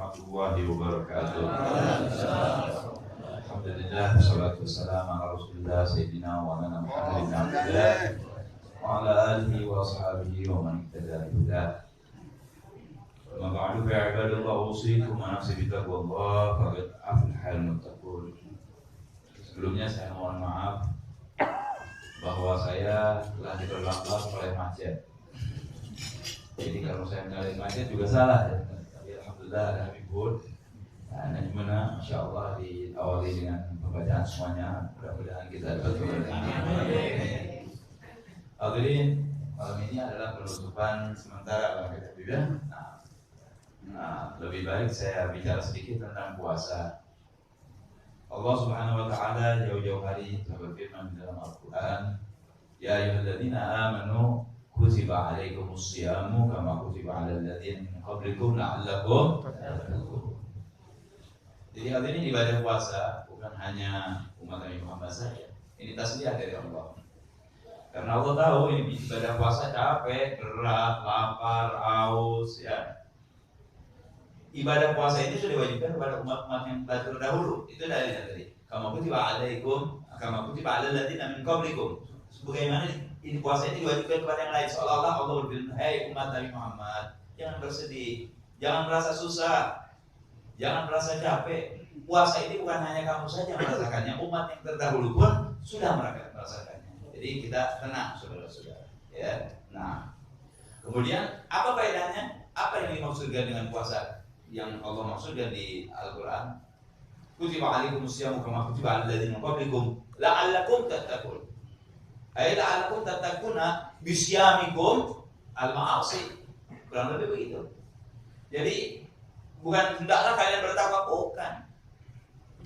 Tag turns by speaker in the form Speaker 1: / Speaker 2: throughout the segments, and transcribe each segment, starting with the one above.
Speaker 1: warahmatullahi wabarakatuh. Alhamdulillah, wassalatu wassalamu ala Rasulillah Sayyidina wa ala Muhammadin abdillah wa ala alihi wa ashabihi wa man ihtada bihudah. Amma ba'du fa ibadallah, usikum wa nafsi bitaqwallah faqad aflahal muttaqun. Sebelumnya saya mohon maaf bahwa saya telah diperlambat oleh macet. Jadi kalau saya menyalahin macet juga salah ya. Tapi alhamdulillah ada Habibur. Nah, gimana? Insya Allah diawali dengan pembacaan semuanya. Mudah-mudahan kita dapat berkah. Hadirin, malam ini adalah penutupan sementara bagi Habibur. Nah, lebih baik saya bicara sedikit tentang puasa. Allah Subhanahu wa taala jauh-jauh hari telah berfirman dalam Al-Qur'an, "Ya ayyuhalladzina amanu kutiba 'alaikumus syiyamu kama kutiba 'alal ladzina min qablikum la'allakum tattaqun." Jadi hal ini ibadah puasa bukan hanya umat Nabi Muhammad saja. Ini tasbih dari Allah. Karena Allah tahu ini ibadah puasa capek, berat, lapar, haus ya. Ibadah puasa ini sudah diwajibkan kepada umat-umat yang terdahulu. Itu dalilnya tadi. Kama kutiba 'alaikum kama kutiba 'alal ladzina min qablikum. Sebagaimana ini puasa ini diwajibkan kepada yang lain. Seolah-olah Allah berfirman, "Hai umat Nabi Muhammad, jangan bersedih, jangan merasa susah, jangan merasa capek. Puasa ini bukan hanya kamu saja yang merasakannya, umat yang terdahulu pun sudah merasakannya. Jadi kita tenang, saudara-saudara. Ya. Nah, kemudian apa faedahnya? Apa yang dimaksudkan dengan puasa yang Allah maksudkan di Al-Quran? Kutiba 'alaikumus syiyamu kama kutiba 'alal ladzina min qablikum la'allakum tattaqun. Ai la'allakum tattaquna bisyamikum al-ma'asi. Kurang lebih begitu. Jadi bukan hendaklah kalian bertakwa, bukan.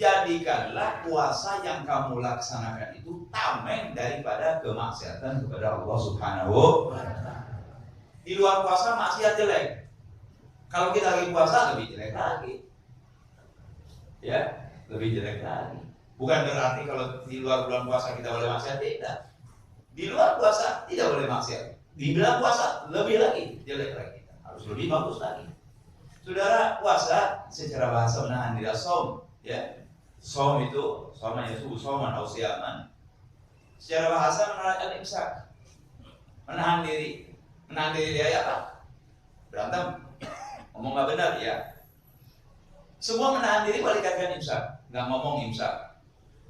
Speaker 1: Jadikanlah puasa yang kamu laksanakan itu tameng daripada kemaksiatan kepada Allah Subhanahu wa taala. Di luar puasa maksiat jelek. Kalau kita lagi puasa lebih jelek lagi. Ya, lebih jelek lagi. Bukan berarti kalau di luar bulan puasa kita boleh maksiat, tidak. Di luar puasa tidak boleh maksiat. Di bulan puasa lebih lagi jelek lagi. Harus lebih bagus lagi. Saudara, puasa secara bahasa menahan diri, saum, ya. Saum itu sama ya subuh sauman atau siaman. Secara bahasa menahan imsak. Menahan diri. Menahan diri dari apa? Berantem. Ngomong nggak benar ya. Semua menahan diri balikkan imsak. Nggak ngomong imsak.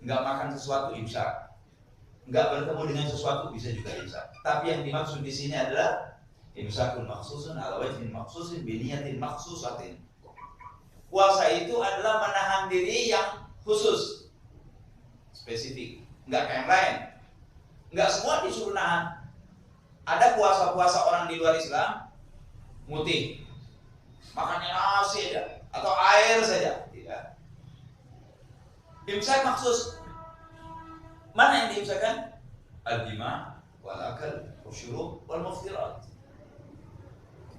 Speaker 1: Nggak makan sesuatu imsak. Nggak bertemu dengan sesuatu bisa juga imsak. Tapi yang dimaksud di sini adalah imsakun maksusun ala wajhin maksusin biniyatin maksusatin. Puasa itu adalah menahan diri yang khusus, spesifik, nggak kayak yang lain. Nggak semua disuruh nahan. Ada puasa-puasa orang di luar Islam, mutih, makannya nasi aja atau air saja, tidak. Imsak maksus. Mana yang diimsakkan? Al-jima' wal akal wasyurub wal muftirat.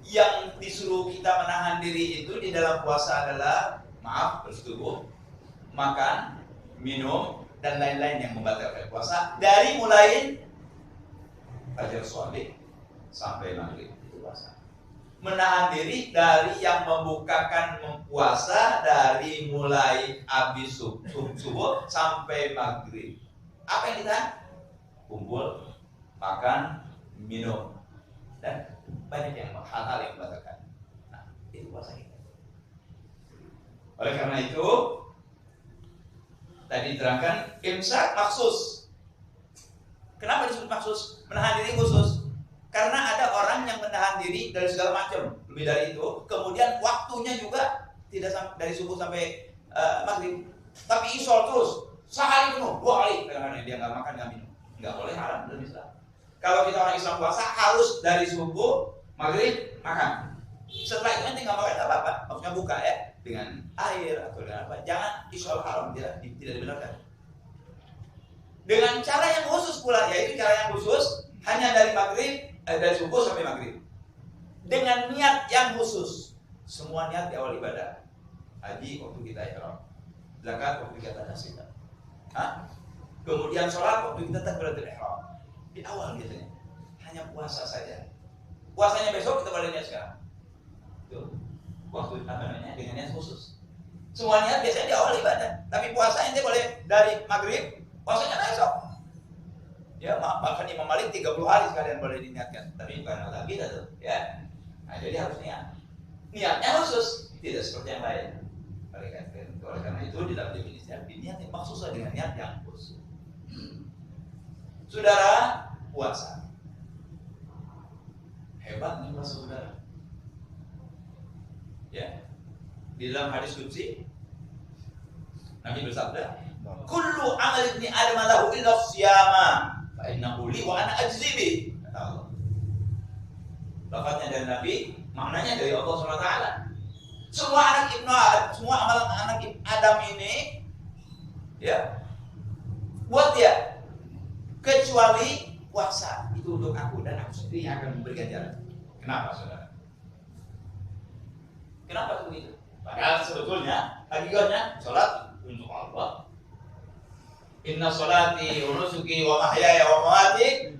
Speaker 1: Yang disuruh kita menahan diri itu di dalam puasa adalah bersetubuh, makan, minum, dan lain-lain yang membatalkan puasa dari mulai fajar shadiq sampai maghrib itu puasa. Menahan diri dari yang membukakan puasa dari mulai habis subuh sampai maghrib. Apa yang ditahan? Kumpul, makan, minum, dan banyak yang hal-hal yang membatalkan. Nah, itu puasa kita. Oleh karena itu tadi diterangkan imsak maksus. Kenapa disebut maksus? Menahan diri khusus. Karena ada orang yang menahan diri dari segala macam, lebih dari itu. Kemudian waktunya juga tidak dari subuh sampai maghrib, tapi isol terus, sehari penuh, 2 hari. Kadang-kadang dia nggak makan, nggak minum, nggak boleh, haram dalam Islam. Kalau kita orang Islam puasa harus dari subuh, maghrib, makan. Setelah itu nanti nggak makan, nggak apa-apa. Maksudnya buka ya, dengan air atau dengan apa. Jangan isol haram, tidak dibenarkan. Dengan cara yang khusus pula, yaitu cara yang khusus hanya dari dari subuh sampai maghrib. Dengan niat yang khusus. Semua niat di awal ibadah. Haji waktu kita ihram, zakat waktu kita nasihat. Kemudian sholat waktu kita takbiratul ihram. Di awal biasanya. Hanya puasa saja. Puasanya besok kita boleh niat sekarang. Tuh. waktu dengan niat khusus. Semua niat biasanya di awal ibadah, tapi puasa ente boleh dari maghrib, puasanya besok. Ya, bahkan Imam Malik 30 hari sekalian boleh diniatkan, tapi bukan lagi tuh, ya. Nah, jadi harus niatnya khusus, tidak seperti yang lain. Oleh karena itu di dalam definisi niat yang maksudnya dengan niat yang khusus. Saudara, puasa hebat nih puasa saudara. Ya, di dalam hadis qudsi Nabi bersabda, "Kullu amal ibni Adam lahu illa siyama, fa innahu li wa ana ajzi bi." Kata Allah. Lafaznya dari Nabi, maknanya dari Allah SWT. Semua anak ibnu Adam, semua amalan anak Adam ini, ya, buat dia, kecuali puasa itu untuk aku dan aku sendiri yang akan memberikan jalan. Kenapa, saudara? Kenapa begitu? Padahal sebetulnya hakikatnya salat untuk Allah. Inna sholati wa nusuki wa mahyaya wa mamati.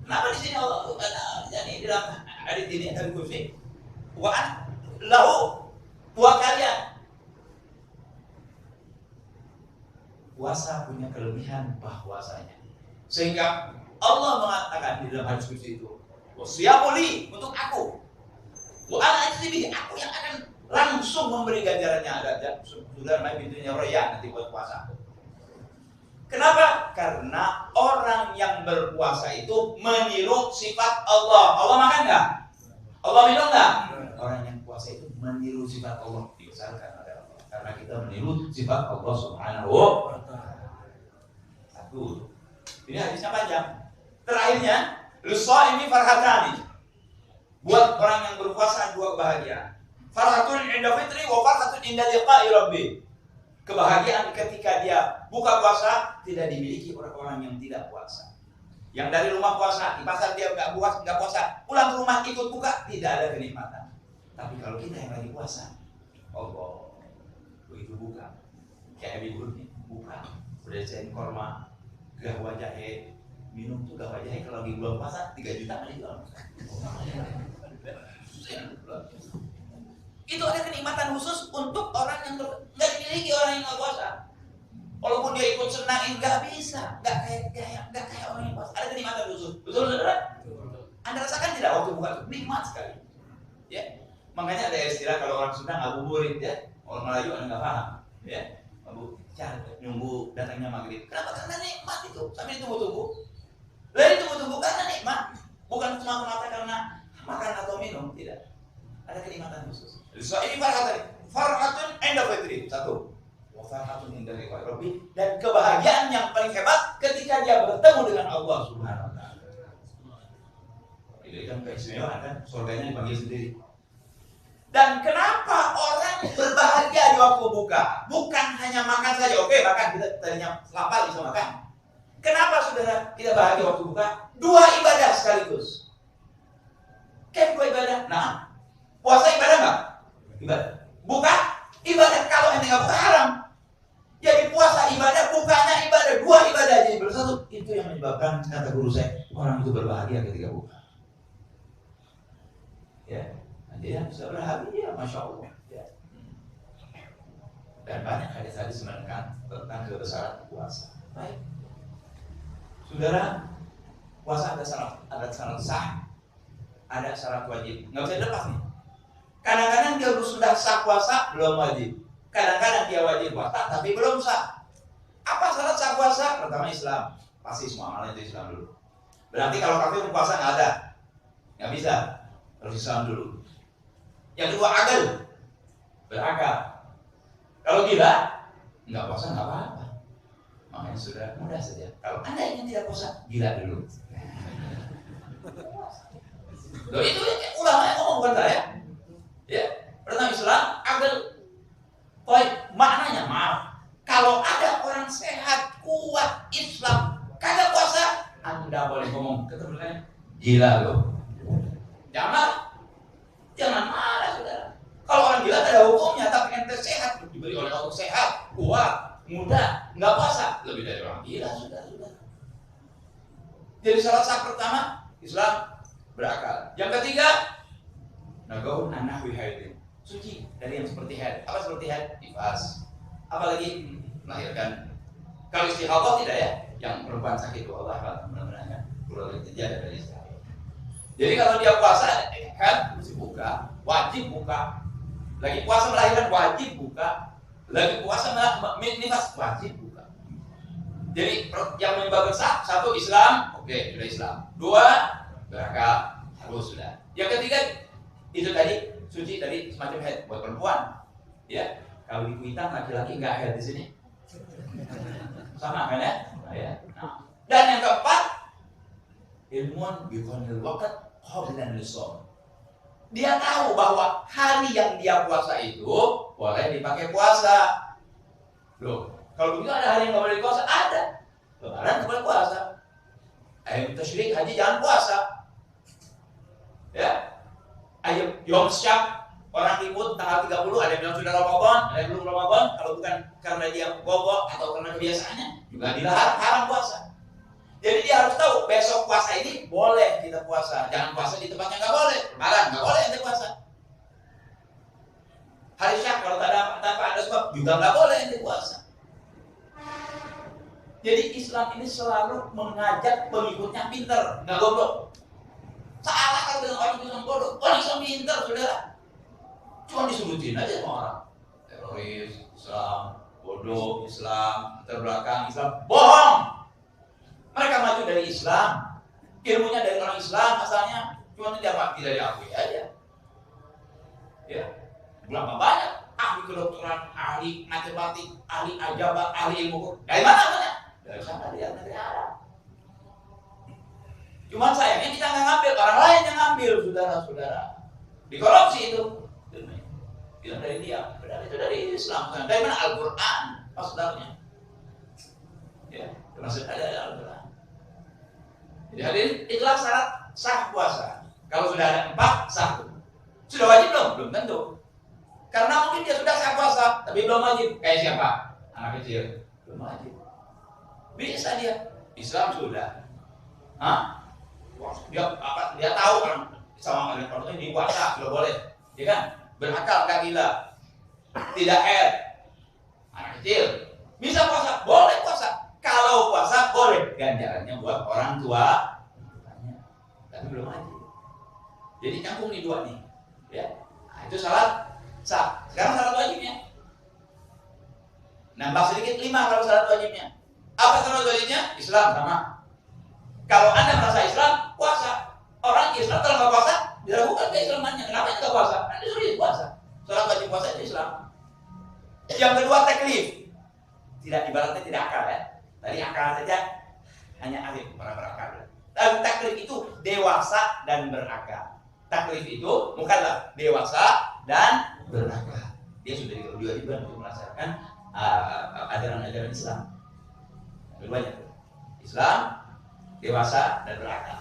Speaker 1: Kenapa di sini Allah jadi di dalam hadis ini dari kursi wa lahu buat kalian. Puasa punya kelebihan bahwasanya sehingga Allah mengatakan di dalam hadis kursi itu, "Wasiyamuli untuk aku. Wa ana ajzi aku yang akan langsung memberi ganjarannya." Ada sudah main pintunya Rayyan nanti buat puasa. Kenapa? Karena orang yang berpuasa itu meniru sifat Allah. Allah makan nggak? Allah minum nggak? Orang yang puasa itu meniru sifat Allah, dibesarkan oleh Allah. Karena kita meniru sifat Allah Subhanahu wa Ta'ala. Satu. Ini hadisnya panjang. Terakhirnya, lis-shaimi farhatani. Buat orang yang berpuasa dua kebahagiaan. Farhatun inda fitri wa farhatun inda liqa'i rabbi. Kebahagiaan ketika dia buka puasa tidak dimiliki orang-orang yang tidak puasa. Yang dari rumah puasa, di pasar dia nggak puasa, pulang ke rumah ikut buka, tidak ada kenikmatan. Tapi kalau kita yang lagi puasa, Allah begitu buka, kayak bibur nih, buka, udah cain korma, gahwa jahe, minum tuh gahwa jahe kalau lagi bulan puasa 3 juta kali jual. Itu ada kenikmatan khusus untuk orang yang nggak dimiliki orang yang nggak puasa. Walaupun dia ikut senangin nggak bisa, nggak kayak orang yang puasa. Ada kenikmatan khusus, betul saudara? Anda rasakan tidak waktu buka itu nikmat sekali, ya. Makanya ada istilah kalau orang Sunda ngabuburit, ya. Orang Melayu Anda nggak paham, ya. Nunggu datangnya maghrib. Kenapa? Karena nikmat itu sambil tunggu-tunggu. Dari tunggu-tunggu karena nikmat, bukan cuma mata karena makan atau minum, tidak. Ada kenikmatan khusus. So ini farhatun inda fitri, satu. Wa farhatun inda liqa'i rabbi, dan kebahagiaan yang paling hebat ketika dia bertemu dengan Allah Subhanahu wa Ta'ala. Itu kan keistimewaan kan, surganya dipanggil sendiri. Dan kenapa orang berbahagia di waktu buka? Bukan hanya makan saja, oke makan, kita tadinya lapar bisa makan. Kenapa saudara kita bahagia waktu buka? 2 ibadah sekaligus. Kayak 2 ibadah. Nah, puasa ibadah nggak? Ibadah. Buka ibadah. Kalau ente nggak buka haram. Jadi puasa ibadah, bukanya ibadah, 2 ibadah jadi bersatu. Itu yang menyebabkan kata guru saya, orang itu berbahagia ketika buka. Ya, dia bisa berbahagia, masya Allah. Ya. Dan banyak hadis-hadis menekan tentang kebesaran puasa. Baik, saudara, puasa ada syarat sah, ada syarat wajib. Nggak bisa dilepas nih. Kadang-kadang dia sudah sah puasa, belum wajib. Kadang-kadang dia wajib puasa, tapi belum sah. Apa syarat sah puasa? Pertama Islam. Pasti semua amalan itu Islam dulu. Berarti kalau kafir puasa nggak ada, nggak bisa. Harus Islam dulu. Yang kedua akal, berakal. Kalau gila, nggak puasa nggak apa-apa. Makanya sudah mudah saja. Kalau Anda ingin tidak puasa, gila dulu. Loh itu ulama yang ngomong bukan saya. Ya, pertama Islam, akal. Baik, maknanya maaf. Kalau ada orang sehat, kuat, Islam, kagak puasa, Anda boleh ngomong ketemunya gila loh. Jangan marah saudara. Kalau orang gila ada hukumnya, tapi ente sehat, diberi oleh Allah sehat, kuat, muda, nggak puasa, lebih dari orang gila sudah. Jadi syarat sah pertama Islam berakal. Yang ketiga, nagaun anahwi haidin. suci dari yang seperti haid. Apa seperti haid? Nifas. Apalagi melahirkan. Kalau istihadah tidak ya, yang perempuan sakit itu Allah benar-benar kurang tidak dari istihadah. Jadi kalau dia puasa kan mesti buka, wajib buka. Lagi puasa melahirkan wajib buka. Lagi puasa nifas wajib buka. Jadi yang menyebabkan sah, satu Islam, oke sudah Islam. Dua berakal, harus sudah. Yang ketiga itu tadi suci dari semacam haid buat perempuan. Ya, kalau di Kuitang laki-laki nggak haid di sini. Sama kan ya? Nah, ya. Nah. Dan yang keempat, ilmuwan biqanil waqt qabla an-nusum. Dia tahu bahwa hari yang dia puasa itu boleh dipakai puasa. Loh, kalau begitu ada hari yang nggak boleh puasa? Ada. Lebaran nggak boleh puasa. Ayam tasyrik haji jangan puasa. Ya. Ayam Yom Syak orang ribut tanggal 30, ada yang bilang sudah Ramadan, ada yang belum Ramadan. Kalau bukan karena dia bobok atau karena kebiasaannya, juga dilarang haram puasa. Jadi dia harus tahu besok puasa ini boleh kita puasa, jangan puasa di tempatnya nggak boleh. Lebaran nggak boleh ente puasa. Hari Syak kalau tanpa ada sebab juga nggak boleh ente puasa. Jadi Islam ini selalu mengajak pengikutnya pinter, nggak goblok. Salah kalau dengan orang Islam bodoh, orang Islam pinter, saudara. Cuma disebutin aja sama orang. Teroris, Islam, bodoh, Islam, terbelakang, Islam, bohong. Mereka maju dari Islam, ilmunya dari orang Islam asalnya, cuma tidak diakui aja. Ya, berapa banyak ahli kedokteran, ahli matematik, ahli aljabar, ahli ilmu. Dari mana? Dari sana dia negeri Arab. Cuma sayangnya kita nggak ngambil, orang lain yang ngambil, saudara-saudara. Dikorupsi itu. Itu dari dia, padahal itu dari Islam. Dari mana? Al-Quran, masdarnya. Ya, termasuk ada Al-Quran. Jadi hadirin, itulah syarat sah puasa. Kalau sudah ada 4, sah. Sudah wajib belum? Belum tentu. Karena mungkin dia sudah sah puasa, tapi belum wajib. Kayak siapa? Anak kecil. Belum wajib. Bisa dia. Islam sudah. Hah? Dia tahu kan sama orang ini puasa sudah boleh, ya kan? Berakal nggak gila, tidak haid, anak kecil bisa puasa, boleh puasa. Kalau puasa boleh, ganjarannya buat orang tua, tapi belum wajib. Jadi nyambung nih dua nih, ya. Nah, itu syarat sah. Sekarang syarat wajibnya. Nambah sedikit 5 kalau syarat wajibnya. Apa syarat wajibnya? Islam sama. Kalau Anda merasa Islam, puasa. Orang Islam kalau nggak puasa, diragukan keislamannya. Kenapa nggak puasa? Anda sudah puasa. Syarat wajib puasa itu Islam. Yang kedua taklif. Tidak ibaratnya tidak akal ya. Tadi akal saja hanya alif para berakal. Dan taklif itu dewasa dan berakal. Taklif itu mukallaf, dewasa dan berakal. Dia sudah diwajibkan untuk melaksanakan ajaran-ajaran Islam. Keduanya Islam, dewasa dan berakal.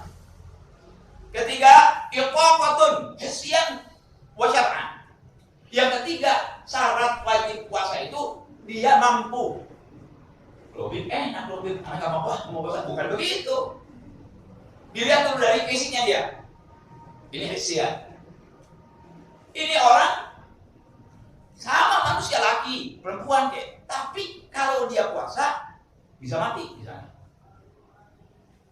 Speaker 1: Ketiga, iqafatun hissiyan wa syar'an. Yang ketiga, syarat wajib puasa itu dia mampu. Lebih enak, lebih anak mau puasa bukan begitu. Dilihat dulu dari fisiknya dia. Ini hissiyan. Ini orang sama manusia laki, perempuan kayak. Tapi kalau dia puasa bisa mati misalnya.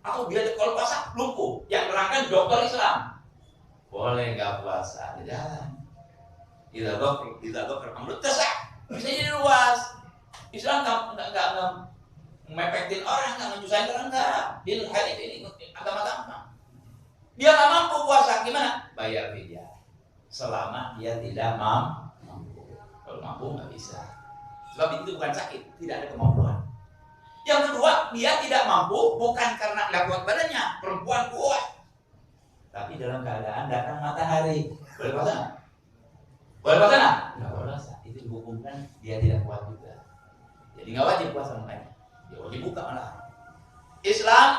Speaker 1: Atau dia kalau puasa lumpuh, yang nerangkan dokter Islam. Boleh nggak puasa di jalan. Tidak dokter kamu tersah, bisa jadi luas. Islam nggak memepetin orang, nggak menyusahin orang, nggak. Dia hari ini agama. Dia nggak mampu puasa, gimana? Bayar fidyah. Selama dia tidak mampu. Kalau mampu nggak bisa. Sebab itu bukan sakit, tidak ada kemampuan. Yang kedua, dia tidak mampu bukan karena nggak kuat badannya, perempuan kuat. Tapi dalam keadaan datang matahari, boleh puasa nggak? Boleh puasa nggak? Nggak boleh puasa. Itu dihukumkan dia tidak kuat juga. Jadi nggak wajib puasa makanya. Dia wajib buka malah. Islam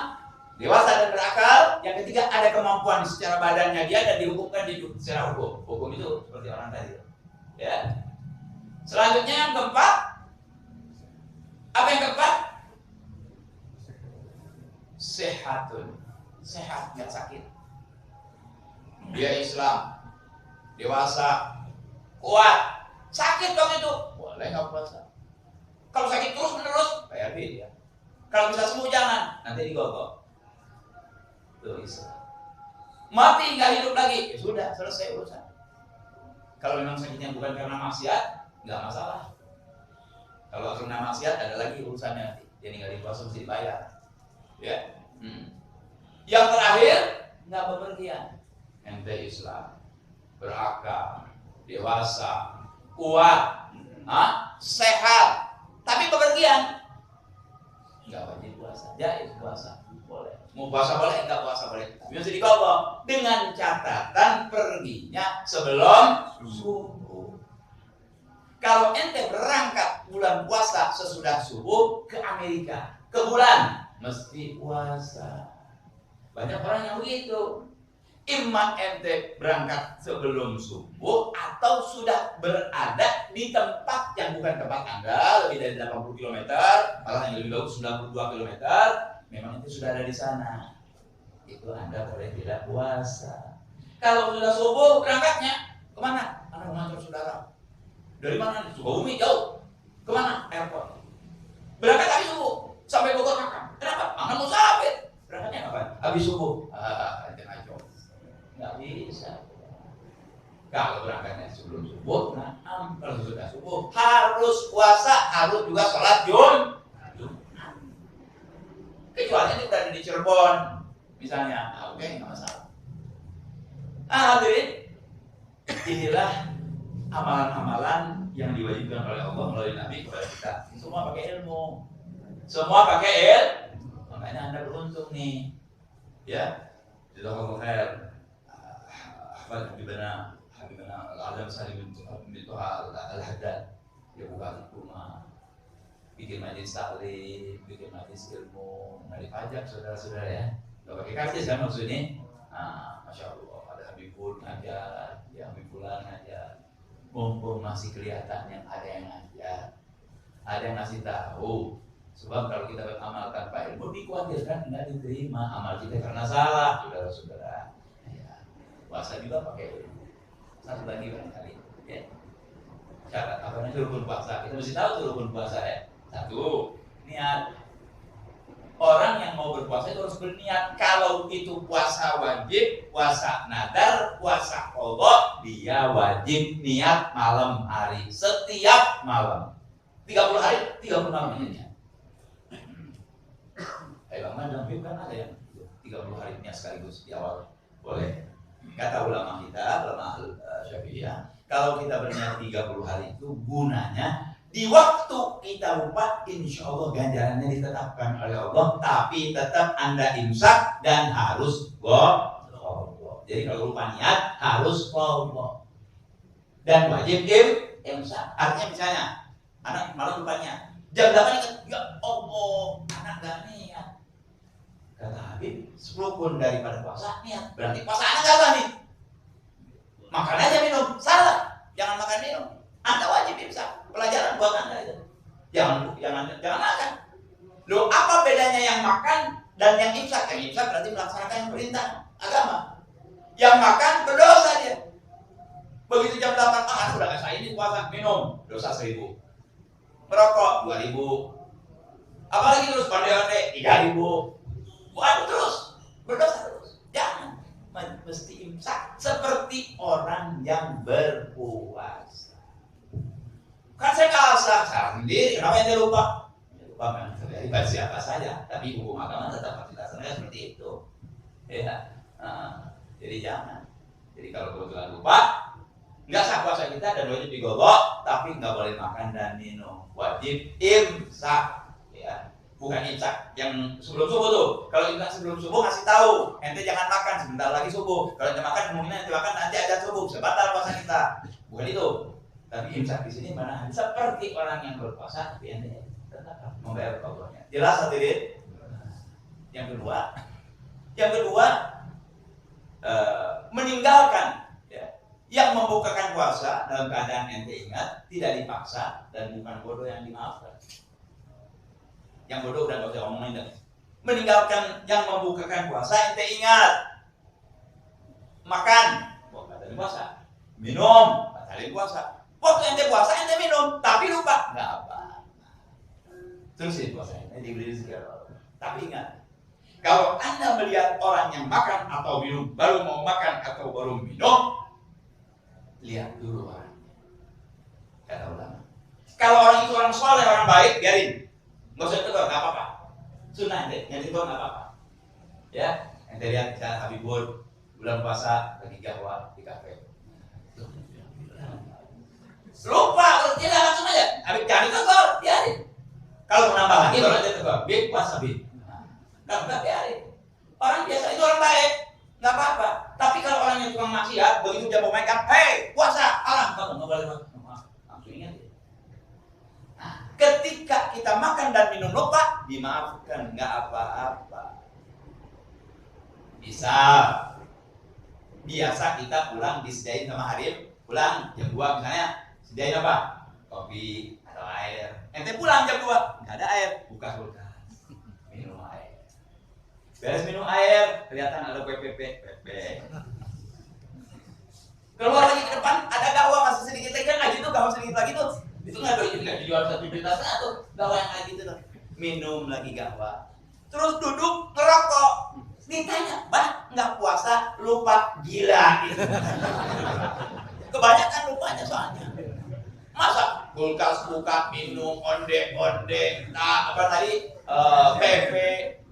Speaker 1: dewasa dan berakal. Yang ketiga ada kemampuan secara badannya dia dan dihukumkan secara hukum. Hukum itu seperti orang tadi. Ya. Selanjutnya yang keempat, apa yang keempat? Sehatun, sehat nggak sakit. Dia Islam, dewasa, kuat. Sakit waktu itu, boleh nggak puasa. Kalau sakit terus menerus, bayar dia. Kalau bisa sembuh jangan, nanti digogok. Tuh Islam. Mati nggak hidup lagi, ya sudah selesai urusan. Kalau memang sakitnya bukan karena maksiat, nggak masalah. Kalau karena maksiat ada lagi urusannya nanti. Jadi nggak dipuasa mesti dibayar. Ya. Yang terakhir, nggak bepergian. Ente Islam, berakal, dewasa, kuat, sehat, tapi bepergian, nggak wajib puasa. Jaiz puasa, boleh. Mau puasa boleh, nggak puasa boleh. Tapi mesti digogok dengan catatan perginya sebelum subuh. Kalau ente berangkat bulan puasa sesudah subuh ke Amerika, ke bulan mesti puasa. Banyak orang yang begitu. Imam ente berangkat sebelum subuh atau sudah berada di tempat yang bukan tempat Anda, lebih dari 80 km, malah yang lebih bagus 92 km, memang ente sudah ada di sana. Itu Anda boleh tidak puasa. Kalau sudah subuh berangkatnya kemana? Anda mengantar saudara. Dari mana? Sukabumi jauh. Kemana? Airport. Berangkat habis subuh sampai Bogor makan. Kenapa? Anda musafir. Berangkatnya kapan? Habis subuh. Nggak bisa. Kalau berangkatnya sebelum subuh, kalau sudah subuh harus puasa, harus juga sholat Jumat. Kecuali ini udah di Cirebon, misalnya, oke, nggak masalah. Hadirin, inilah amalan-amalan yang diwajibkan oleh Allah melalui Nabi kepada kita. Semua pakai ilmu, semua pakai ilmu. Makanya Anda beruntung nih, ya. Jazakallahu khair. Habibana Al-Adam Salim bin Tuha Al-Haddad, dia buka rumah, bikin majlis taklim, bikin majlis ilmu, nggak dipajak saudara-saudara ya, nggak pakai karcis kan maksudnya. Masya Allah, ada Habibul ngajar, ya Habibulan ngajar, mumpung masih kelihatan yang ada yang ngajar, ada yang ngasih tahu. Sebab kalau kita beramal tanpa ilmu, dikhawatirkan nggak diterima amal kita karena salah, saudara-saudara. Puasa juga pakai ilmu. Satu lagi barangkali, ya. Syarat apa namanya rukun puasa? Kita mesti tahu tuh rukun puasa ya. Satu, niat. Orang yang mau berpuasa itu harus berniat. Kalau itu puasa wajib, puasa nadar, puasa qadha, dia wajib niat malam hari, setiap malam. 30 hari, 30 malam niatnya. Bang dalam kan ada yang 30 hari niat sekaligus di awal. Boleh. Kata ulama kita, ulama Syafi'iyah, kalau kita berniat 30 hari itu gunanya di waktu kita lupa, insya Allah ganjarannya ditetapkan oleh Allah, tapi tetap Anda imsak dan harus qadha. Jadi kalau lupa niat harus qadha dan wajib imsak. Artinya misalnya anak malam lupa niat, jam 8 ingat, ya Allah anak gak niat. Kata Habib, 10 pun daripada puasa niat. Berarti puasa anak salah nih. Makan aja minum, salah. Jangan makan minum. Anda wajib imsak. Pelajaran buat Anda itu. Jangan makan. Loh, apa bedanya yang makan dan yang imsak? Yang imsak berarti melaksanakan yang perintah agama. Yang makan berdosa dia. Begitu jam 8, anak udah gak saya ini puasa, minum, dosa 1.000. Merokok 2.000. Apalagi terus pandai-pandai 3.000. Waduh terus, berdosa terus. Jangan, mesti imsak seperti orang yang berpuasa. Kan saya kalah sendiri, kenapa yang lupa? Lupa memang terjadi pada siapa saja, tapi hukum agama tetap dilaksanakan seperti itu. Ya, jadi jangan. Jadi kalau kebetulan lupa, nggak sah puasa kita dan wajib digogok, tapi nggak boleh makan dan minum. Wajib imsak. Ya. Bukan imsak yang sebelum subuh tuh. Kalau imsak sebelum subuh ngasih tahu, ente jangan makan sebentar lagi subuh. Kalau ente makan kemungkinan ente makan nanti ada subuh, sebatal puasa kita. Bukan itu. Tapi imsak di sini mana seperti orang yang berpuasa, tapi ente tetap membayar qadhanya. Jelas hadirin? Yang kedua, meninggalkan ya, yang membukakan puasa dalam keadaan ente ingat, tidak dipaksa dan bukan bodoh yang dimaafkan. Yang bodoh udah gak usah ngomongin deh. Meninggalkan yang membukakan puasa, ente ingat. Makan, bukan dari puasa. Minum, batalin puasa. Waktu ente puasa ente minum, tapi lupa, nggak apa. Terusin puasanya, ente dibeli segala. Tapi ingat, kalau Anda melihat orang yang makan atau minum, baru mau makan atau baru minum, lihat dulu orang. Kata ulama. Kalau orang itu orang soleh, orang baik, biarin. Nggak usah tegur, nggak apa-apa. Sunnah ente, yang tegur nggak apa-apa. Ya, ente lihat misalnya Habibur bulan puasa lagi gawat di kafe. Lupa, tidak langsung aja. Habib jangan ditegur, biarin. Kalau menambah lagi baru aja tegur. Bib puasa bib. Nggak biarin. Orang biasa itu orang baik, nggak apa-apa. Tapi kalau orang yang tukang maksiat, begitu dia mau main kan, hei puasa, alam kamu nggak boleh langsung ingat ya. Nah, ketika kita makan dan minum lupa, dimaafkan, nggak apa-apa. Biasa kita pulang disediain sama Harif, pulang jam 2 misalnya, sediain apa? Kopi atau air. Ente pulang jam 2, nggak ada air, buka kulkas. Beres minum air, kelihatan ada PPP. Keluar lagi ke depan, ada gawa masih sedikit lagi kan, itu gawa sedikit lagi tuh. Itu nggak dijual 1 juta tuh, gawa yang lagi tuh. Minum lagi gawa. Terus duduk ngerokok. Ditanya, "Bah, nggak puasa, lupa gila." Gitu. Kebanyakan lupanya soalnya. Masa kulkas buka minum onde, apa tadi PP.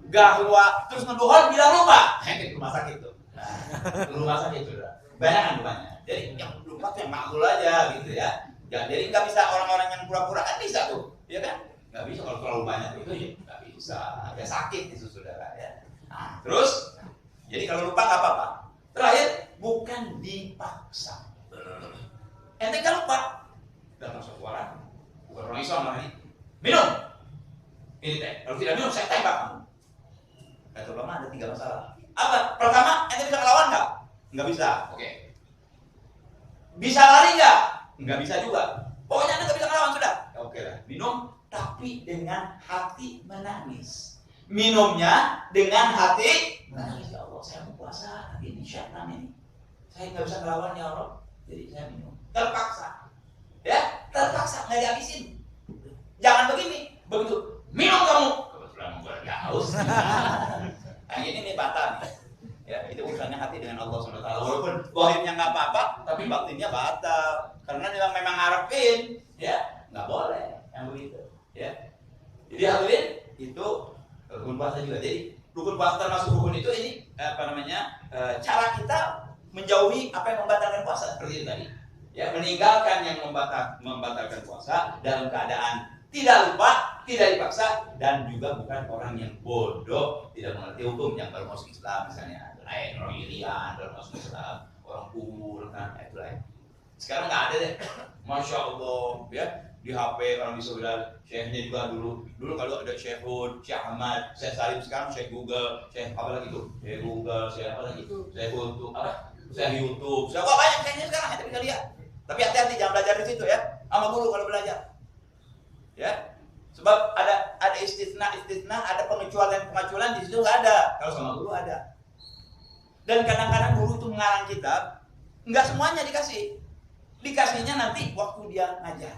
Speaker 1: Gahwa, terus ngedohon bilang lupa. Ke rumah sakit tuh. Nah, rumah sakit tuh. Banyak kan lupanya. Jadi yang lupa tuh yang makhluk aja gitu ya. Jadi nggak bisa orang-orang yang pura-pura kan bisa tuh, ya kan? Nggak bisa kalau lupanya tuh itu ya nggak bisa. Ya sakit itu saudara ya. Nah, terus, jadi kalau lupa nggak apa-apa. Terakhir, bukan dipaksa. Ente kan lupa, datang seorang, bukan orang Islam lagi. Minum. Ini teh. Kalau tidak minum saya tembak kamu. Kata ulama ada 3 masalah. Apa? Pertama, ente bisa ngelawan nggak? Nggak bisa. Oke. Bisa lari nggak? Nggak bisa juga. Pokoknya ente nggak bisa ngelawan sudah. Oke lah. Minum, tapi dengan hati menangis. Minumnya dengan hati menangis. Ya Allah, saya mau puasa, tapi ini syaitan ini. Saya nggak bisa ngelawan ya Allah. Jadi saya minum. Terpaksa. Ya, terpaksa nggak dihabisin. Jangan begini. Begitu minum kamu. Kebetulan gue lagi haus. Nah, ini nih batal nih. Ya, itu urusannya hati dengan Allah SWT. Walaupun zahirnya nggak apa-apa, tapi batinnya batal. Karena dia memang ngarepin, ya nggak boleh yang begitu. Ya, jadi hadirin itu rukun puasa juga. Jadi rukun puasa termasuk rukun itu ini cara kita menjauhi apa yang membatalkan puasa seperti itu tadi. Ya, meninggalkan yang membatalkan puasa dalam keadaan tidak lupa, tidak dipaksa, dan juga bukan orang yang bodoh, tidak mengerti hukum, yang baru masuk Islam misalnya, lain orang irian, baru masuk Islam, orang kubur, kan itu lain. Sekarang nggak ada deh, masya Allah, ya di HP orang bisa bilang, syekhnya juga dulu kalau ada Syekhun, Syekh Ahmad, Syekh Salim, sekarang Syekh Google, Syekh apa lagi tuh, Syekh Google, Syekh apa lagi, Syekh YouTube, Syekh YouTube, siapa banyak syekhnya sekarang, kita bisa lihat. Tapi hati-hati jangan belajar di situ ya, sama guru kalau belajar. Ya, sebab ada istisna, ada pengecualian di situ nggak ada. Kalau sama guru ada. Dan kadang-kadang guru itu mengarang kitab, nggak semuanya dikasihnya nanti waktu dia ngajar.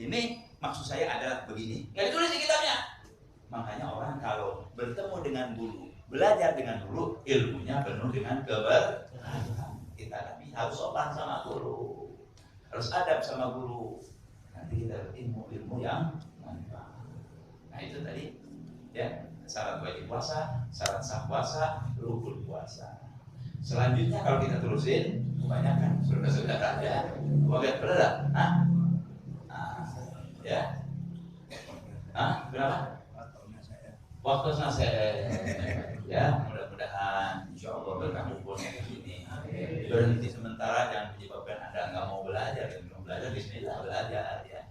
Speaker 1: Ini maksud saya adalah begini. Nggak ditulis di kitabnya. Makanya orang kalau bertemu dengan guru, belajar dengan guru, ilmunya penuh dengan keberkahan. Kita harus sopan sama guru, harus adab sama guru. Nanti kita ilmu yang manfaat. Nah itu tadi ya, syarat wajib puasa, syarat sah puasa, rukun puasa. Selanjutnya kalau kita terusin, kebanyakan saudara-saudara ya, wagat berat, ya, berapa? Waktu saya, ya mudah-mudahan insya Allah berkah umurnya di sini. Berhenti sementara jangan menyebabkan Anda nggak mau belajar, dan belum belajar Bismillah belajar ya.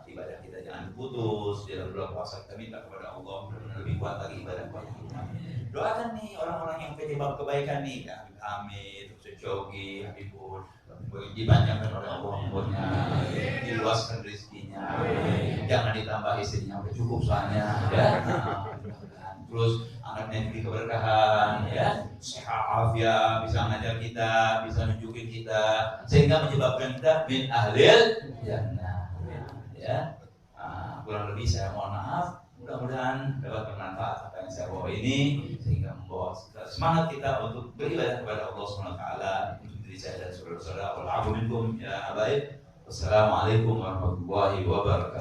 Speaker 1: Ibadah kita jangan putus dalam bulan puasa. Kita minta kepada Allah lebih kuat lagi ibadah kita. Doakan nih orang-orang yang penyebab kebaikan nih, ya Habib Hamid, Ustaz Jogi, Habibur, dipanjangkan oleh Allah umurnya, diluaskan rezekinya, jangan ditambah istrinya, udah cukup soalnya ya. Terus anaknya diberi keberkahan ya, sehat afiat, bisa ngajar kita, bisa nunjukin kita, sehingga menyebabkan kita min ahlil jannah. Ya, kurang lebih saya mohon maaf. Mudah-mudahan dapat bermanfaat apa yang saya bawa ini, sehingga membawa semangat kita untuk beribadah kepada Allah SWT untuk diri saya dan saudara-saudara. Wa'alaikum ya baik. Wassalamualaikum warahmatullahi wabarakatuh.